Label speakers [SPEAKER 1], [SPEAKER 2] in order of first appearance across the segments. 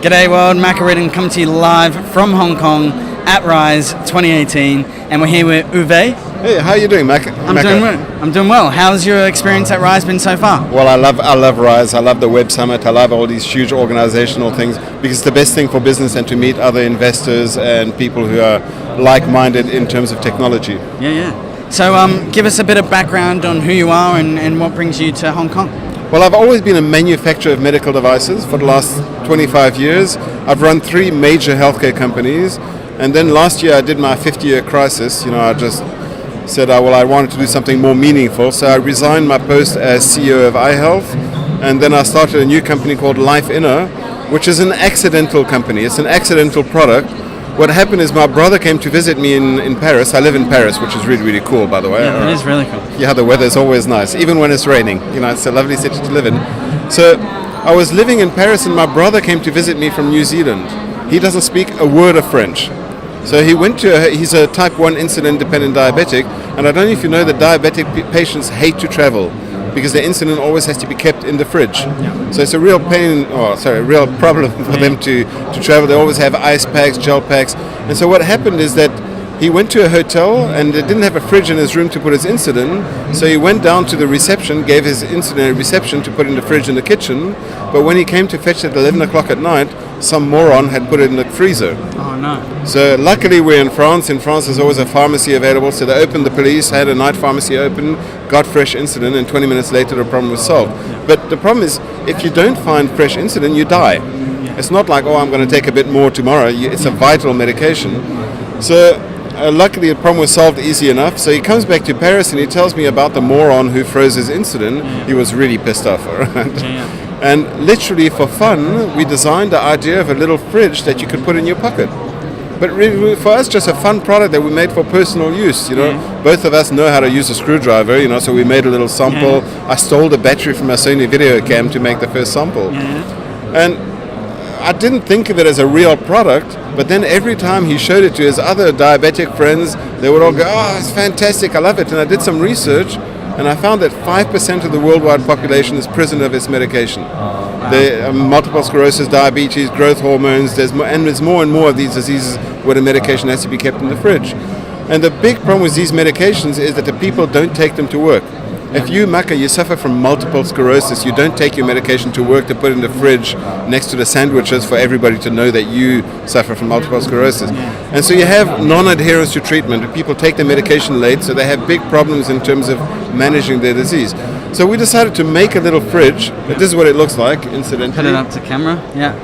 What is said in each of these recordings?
[SPEAKER 1] G'day world, Macaridden coming to you live from Hong Kong at Rise 2018, and we're here with Uwe.
[SPEAKER 2] Hey, how are you doing, Mac?
[SPEAKER 1] I'm doing well. How's your experience at Rise been so far?
[SPEAKER 2] Well, I love Rise. I love the Web Summit. I love all these huge organizational things because it's the best thing for business and to meet other investors and people who are like-minded in terms of technology.
[SPEAKER 1] Yeah. So give us a bit of background on who you are and what brings you to Hong Kong.
[SPEAKER 2] Well, I've always been a manufacturer of medical devices for the last 25 years. I've run 3 major healthcare companies, and then last year I did my 50-year crisis. I just said, I wanted to do something more meaningful, so I resigned my post as CEO of iHealth, and then I started a new company called Lifeina, which is an accidental company. It's an accidental product. What happened is my brother came to visit me in Paris. I live in Paris, which is really, really cool, by the way.
[SPEAKER 1] Yeah, it is really cool.
[SPEAKER 2] Yeah, the weather is always nice, even when it's raining. It's a lovely city to live in. So I was living in Paris, and my brother came to visit me from New Zealand. He doesn't speak a word of French. So he's a type 1 insulin-dependent diabetic, and I don't know if you know that diabetic patients hate to travel because their insulin always has to be kept in the fridge. Yeah. So it's a real real problem for them to travel. They always have ice packs, gel packs. And so what happened is that he went to a hotel and they didn't have a fridge in his room to put his insulin. So he went down to the reception, gave his insulin at reception to put in the fridge in the kitchen. But when he came to fetch it at 11 o'clock at night, some moron had put it in the freezer.
[SPEAKER 1] Oh no.
[SPEAKER 2] So luckily we're in France. In France there's always a pharmacy available. So they opened, the police had a night pharmacy open, got fresh insulin, and 20 minutes later the problem was solved. Yeah. But the problem is, if you don't find fresh insulin, you die. Yeah. It's not like, I'm going to take a bit more tomorrow. It's a vital medication. So luckily the problem was solved easy enough. So he comes back to Paris and he tells me about the moron who froze his insulin. Yeah. He was really pissed off. Right? Yeah. And literally for fun, we designed the idea of a little fridge that you could put in your pocket. But really, for us, just a fun product that we made for personal use. Both of us know how to use a screwdriver. So we made a little sample. Yeah. I stole the battery from a Sony video cam to make the first sample. Yeah. And I didn't think of it as a real product, but then every time he showed it to his other diabetic friends, they would all go, it's fantastic, I love it. And I did some research, and I found that 5% of the worldwide population is prisoner of its medication. Wow. Multiple sclerosis, diabetes, growth hormones, there's more and more of these diseases where the medication has to be kept in the fridge. And the big problem with these medications is that the people don't take them to work. If you suffer from multiple sclerosis, you don't take your medication to work to put in the fridge next to the sandwiches for everybody to know that you suffer from multiple sclerosis. And so you have non-adherence to treatment. People take the medication late, so they have big problems in terms of managing their disease. So we decided to make a little fridge. This is what it looks like, incidentally.
[SPEAKER 1] Put it up to camera. Yeah.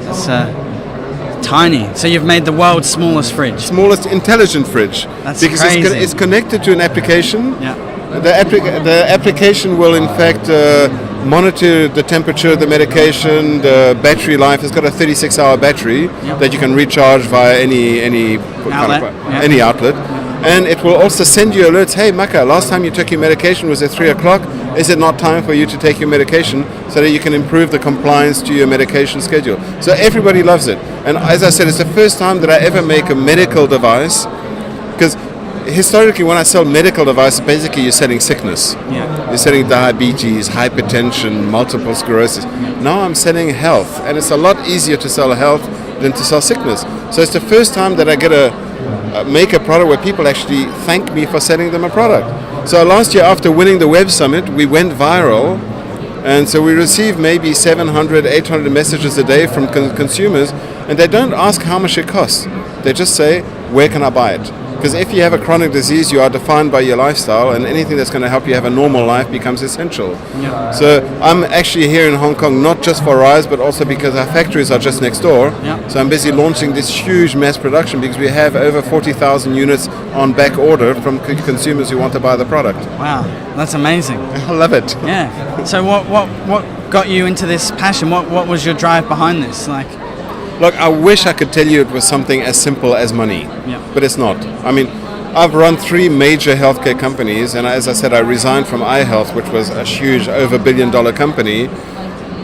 [SPEAKER 1] It's tiny. So you've made the world's smallest fridge.
[SPEAKER 2] Smallest intelligent fridge.
[SPEAKER 1] That's
[SPEAKER 2] because
[SPEAKER 1] crazy.
[SPEAKER 2] It's connected to an application.
[SPEAKER 1] Yeah.
[SPEAKER 2] The application will in fact monitor the temperature of the medication, the battery life. It's got a 36-hour battery that you can recharge via any outlet. And it will also send you alerts. Hey, Maka, last time you took your medication was at 3 o'clock. Is it not time for you to take your medication so that you can improve the compliance to your medication schedule? So everybody loves it. And as I said, it's the first time that I ever make a medical device, because historically, when I sell medical devices, basically you're selling sickness. Yeah. You're selling diabetes, hypertension, multiple sclerosis. Now I'm selling health, and it's a lot easier to sell health than to sell sickness. So it's the first time that I get to make a product where people actually thank me for selling them a product. So last year, after winning the Web Summit, we went viral, and so we received maybe 700, 800 messages a day from consumers, and they don't ask how much it costs. They just say, where can I buy it? Because if you have a chronic disease, you are defined by your lifestyle, and anything that's going to help you have a normal life becomes essential. Yeah. So I'm actually here in Hong Kong, not just for Rise, but also because our factories are just next door. Yeah. So I'm busy launching this huge mass production because we have over 40,000 units on back order from consumers who want to buy the product.
[SPEAKER 1] Wow, that's amazing.
[SPEAKER 2] I love it.
[SPEAKER 1] Yeah. So what got you into this passion? What was your drive behind this?
[SPEAKER 2] Look, I wish I could tell you it was something as simple as money, but it's not. I mean, I've run 3 major healthcare companies, and as I said, I resigned from iHealth, which was a huge, over $1 billion company,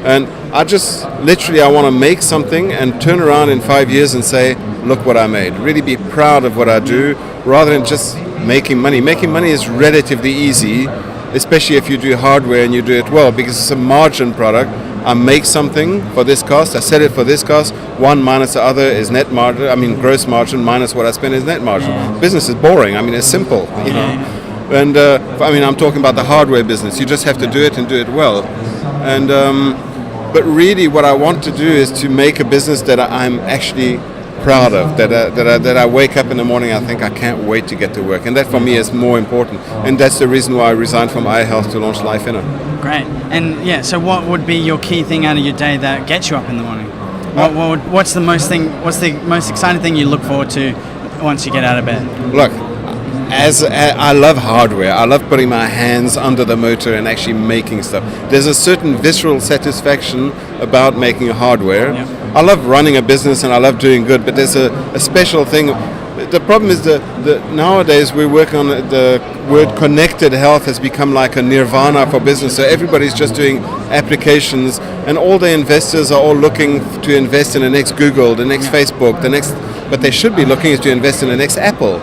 [SPEAKER 2] and I want to make something and turn around in 5 years and say, look what I made. Really be proud of what I do, rather than just making money. Making money is relatively easy, especially if you do hardware and you do it well, because it's a margin product. I make something for this cost, I sell it for this cost, one minus the other is net margin, gross margin minus what I spend is net margin. Business is boring, it's simple, you know. And I'm talking about the hardware business. You just have to do it and do it well. And but really what I want to do is to make a business that I'm actually proud of, that I wake up in the morning, I think I can't wait to get to work, and that for me is more important, and that's the reason why I resigned from iHealth to launch Lifeina.
[SPEAKER 1] Great. And so what would be your key thing out of your day that gets you up in the morning? What's the most exciting thing you look forward to once you get out of bed?
[SPEAKER 2] Look, as I love hardware, I love putting my hands under the motor and actually making stuff. There's a certain visceral satisfaction about making hardware. Yep. I love running a business and I love doing good, but there's a special thing. The problem is that nowadays we're working on the word connected health has become like a nirvana for business. So everybody's just doing applications, and all the investors are all looking to invest in the next Google, the next Facebook, but they should be looking to invest in the next Apple,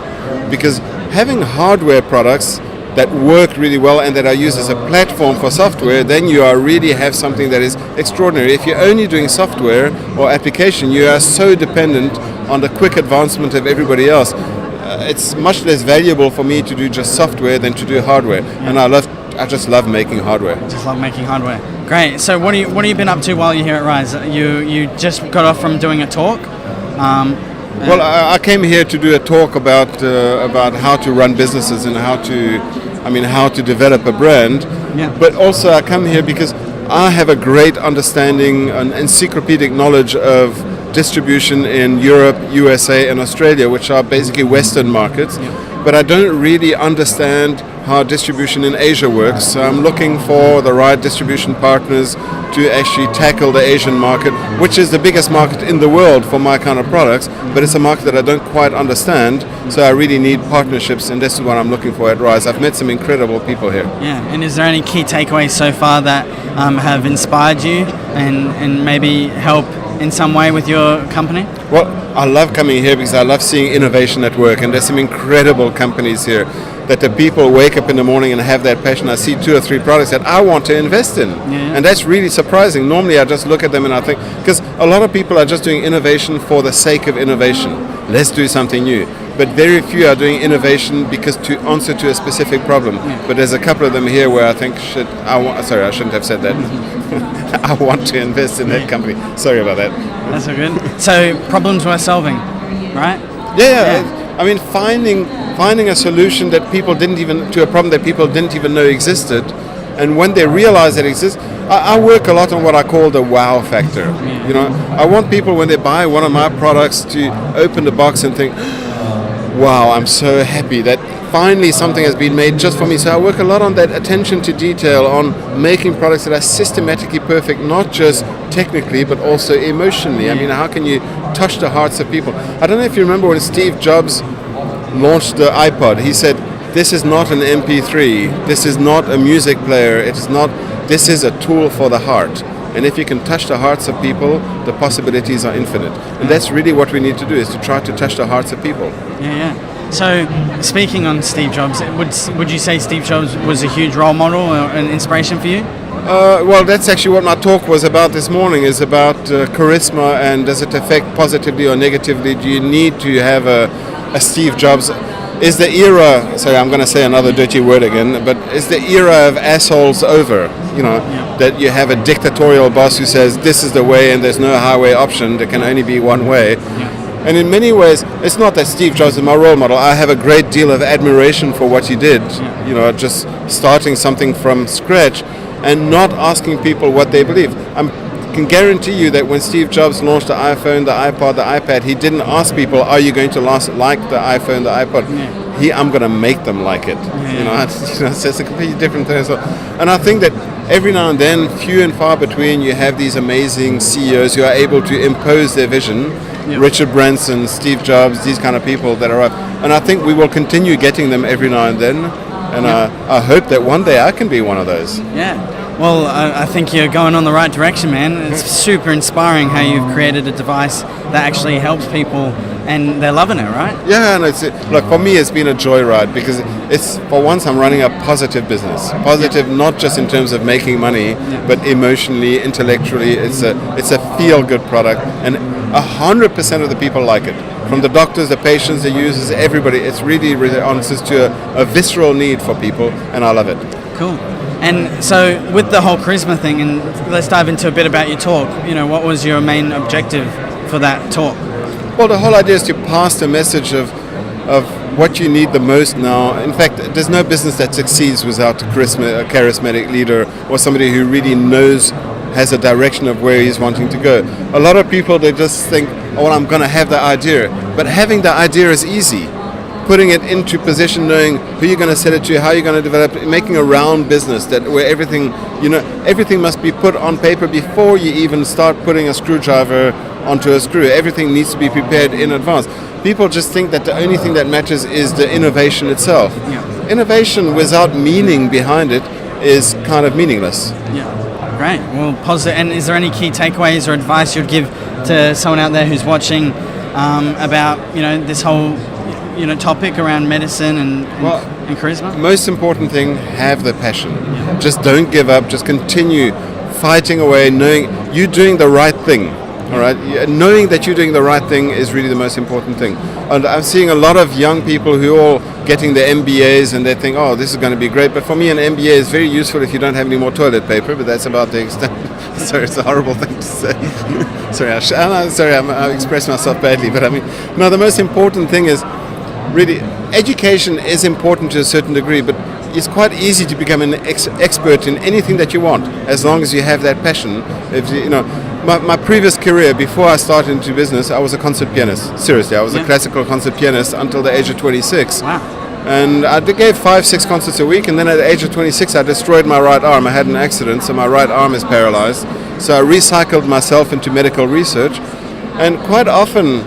[SPEAKER 2] because having hardware products that work really well and that are used as a platform for software, then you really have something that is extraordinary. If you're only doing software or application, you are so dependent on the quick advancement of everybody else. It's much less valuable for me to do just software than to do hardware. And I just love making hardware.
[SPEAKER 1] Just love making hardware. Great. So what have you been up to while you're here at Rise? You just got off from doing a talk.
[SPEAKER 2] Well, I came here to do a talk about how to run businesses and how to develop a brand.
[SPEAKER 1] Yeah.
[SPEAKER 2] But also I come here because I have a great understanding and encyclopedic knowledge of distribution in Europe, USA and Australia, which are basically Western markets. Yeah. But I don't really understand how distribution in Asia works. So I'm looking for the right distribution partners to actually tackle the Asian market, which is the biggest market in the world for my kind of products, but it's a market that I don't quite understand, so I really need partnerships, and this is what I'm looking for at Rise. I've met some incredible people here.
[SPEAKER 1] Yeah, and is there any key takeaways so far that have inspired you and maybe help in some way with your company?
[SPEAKER 2] Well, I love coming here because I love seeing innovation at work, and there's some incredible companies here that the people wake up in the morning and have that passion. I see 2 or 3 products that I want to invest in.
[SPEAKER 1] Yeah.
[SPEAKER 2] And that's really surprising. Normally I just look at them and I think, because a lot of people are just doing innovation for the sake of innovation. Let's do something new. But very few are doing innovation because to answer to a specific problem.
[SPEAKER 1] Yeah.
[SPEAKER 2] But there's a couple of them here where I think, I shouldn't have said that. I want to invest in that company. Sorry about that.
[SPEAKER 1] That's so good. So problems worth solving, right?
[SPEAKER 2] Yeah. I mean, finding a solution that people didn't even, to a problem that people didn't even know existed, and when they realize that it exists, I work a lot on what I call the wow factor.
[SPEAKER 1] Yeah.
[SPEAKER 2] You know, I want people when they buy one of my products to open the box and think, wow, I'm so happy that finally something has been made just for me. So I work a lot on that attention to detail, on making products that are systematically perfect, not just technically, but also emotionally.
[SPEAKER 1] Yeah.
[SPEAKER 2] I mean, how can you touch the hearts of people? I don't know if you remember when Steve Jobs launched the iPod, he said, this is not an MP3, this is not a music player, this is a tool for the heart. And if you can touch the hearts of people, the possibilities are infinite. And that's really what we need to do, is to try to touch the hearts of people.
[SPEAKER 1] Yeah. So, speaking on Steve Jobs, would you say Steve Jobs was a huge role model or an inspiration for you?
[SPEAKER 2] Well, that's actually what my talk was about this morning, is about charisma, and does it affect positively or negatively? Do you need to have a Steve Jobs? Is the era, sorry, I'm going to say another dirty word again, but is the era of assholes over? You know, that you have a dictatorial boss who says this is the way and there's no highway option, there can only be one way.
[SPEAKER 1] Yeah.
[SPEAKER 2] And in many ways, it's not that Steve Jobs is my role model. I have a great deal of admiration for what he did, you know, just starting something from scratch and not asking people what they believe. I can guarantee you that when Steve Jobs launched the iPhone, the iPod, the iPad, he didn't ask people, are you going to like the iPhone, the iPod?
[SPEAKER 1] Yeah.
[SPEAKER 2] I'm going to make them like it.
[SPEAKER 1] Yeah.
[SPEAKER 2] You know, it's a completely different thing. So, and I think that every now and then, few and far between, you have these amazing CEOs who are able to impose their vision. Yep. Richard Branson, Steve Jobs, these kind of people that are up. And I think we will continue getting them every now and then. And I hope that one day I can be one of those.
[SPEAKER 1] Yeah. Well, I think you're going on the right direction, man. It's super inspiring how you've created a device that actually helps people, and they're loving it, right?
[SPEAKER 2] Yeah, and look, for me it's been a joyride because it's, for once, I'm running a positive business. Positive, not just in terms of making money, but emotionally, intellectually. It's a feel-good product, and 100% of the people like it. From the doctors, the patients, the users, everybody. It's really answers to a visceral need for people, and I love it.
[SPEAKER 1] Cool. And so with the whole charisma thing, and let's dive into a bit about your talk. What was your main objective for that talk?
[SPEAKER 2] Well, the whole idea is to pass the message of what you need the most now. In fact, there's no business that succeeds without a charismatic leader or somebody who really knows, has a direction of where he's wanting to go. A lot of people, they just think, oh, well, I'm going to have the idea. But having the idea is easy. Putting it into position, knowing who you're going to sell it to, how you're going to develop it, making a round business where everything must be put on paper before you even start putting a screwdriver onto a screw. Everything needs to be prepared in advance. People just think that the only thing that matters is the innovation itself.
[SPEAKER 1] Yeah.
[SPEAKER 2] Innovation without meaning behind it is kind of meaningless.
[SPEAKER 1] Yeah, great. Well, positive. And is there any key takeaways or advice you'd give to someone out there who's watching about this whole topic around medicine and charisma?
[SPEAKER 2] Most important thing, have the passion. Yeah. Just don't give up. Just continue fighting away, knowing you're doing the right thing. All right, knowing that you're doing the right thing is really the most important thing. And I'm seeing a lot of young people who are all getting their MBAs, and they think, oh, this is going to be great. But for me, an MBA is very useful if you don't have any more toilet paper. But that's about the extent. Sorry, it's a horrible thing to say. Sorry, I expressed myself badly. But I mean, no, the most important thing is really education is important to a certain degree, but it's quite easy to become an expert in anything that you want as long as you have that passion. If my previous career, before I started into business, I was a concert pianist. Seriously, I was a classical concert pianist until the age of 26.
[SPEAKER 1] Wow.
[SPEAKER 2] And I gave 5-6 concerts a week, and then at the age of 26 I destroyed my right arm. I had an accident, so my right arm is paralyzed. So I recycled myself into medical research, and quite often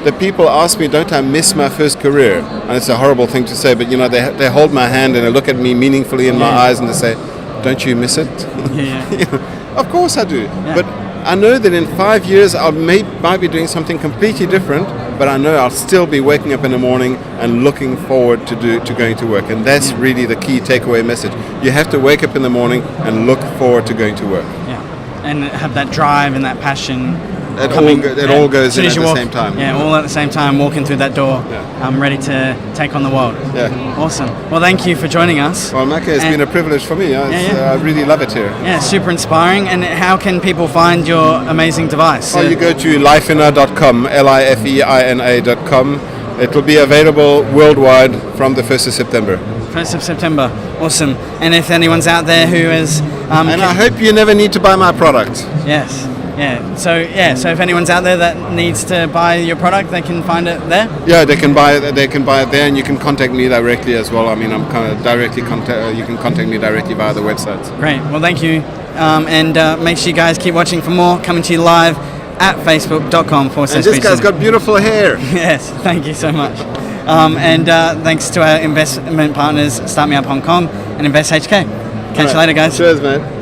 [SPEAKER 2] the people ask me, don't I miss my first career? And it's a horrible thing to say, but they hold my hand and they look at me meaningfully in my eyes and they say, don't you miss it?
[SPEAKER 1] Yeah.
[SPEAKER 2] Of course I do.
[SPEAKER 1] Yeah.
[SPEAKER 2] But I know that in 5 years I might be doing something completely different, but I know I'll still be waking up in the morning and looking forward to going to work. And that's really the key takeaway message. You have to wake up in the morning and look forward to going to work.
[SPEAKER 1] Yeah. And have that drive and that passion.
[SPEAKER 2] It all goes in at the same time.
[SPEAKER 1] Yeah, all at the same time, walking through that door. Yeah. I'm ready to take on the world.
[SPEAKER 2] Yeah.
[SPEAKER 1] Awesome. Well, thank you for joining us.
[SPEAKER 2] Well, Maka, it's been a privilege for me. I really love it here.
[SPEAKER 1] Yeah, super inspiring. And how can people find your amazing device?
[SPEAKER 2] You go to lifeina.com, lifeina.com. It will be available worldwide from the 1st of September.
[SPEAKER 1] 1st of September. Awesome. And if anyone's out there who is...
[SPEAKER 2] and I hope you never need to buy my product.
[SPEAKER 1] Yes. Yeah. So if anyone's out there that needs to buy your product, they can find it there.
[SPEAKER 2] Yeah, they can buy it there, and you can contact me directly as well. I mean, I'm kind of directly you can contact me directly via the website.
[SPEAKER 1] Great. Well, thank you, and make sure you guys keep watching for more. Coming to you live at facebook.com/.
[SPEAKER 2] And this guy's got beautiful hair.
[SPEAKER 1] Yes. Thank you so much. And thanks to our investment partners, Start Me Up Hong Kong and Invest HK. Catch you later, guys.
[SPEAKER 2] Cheers, man.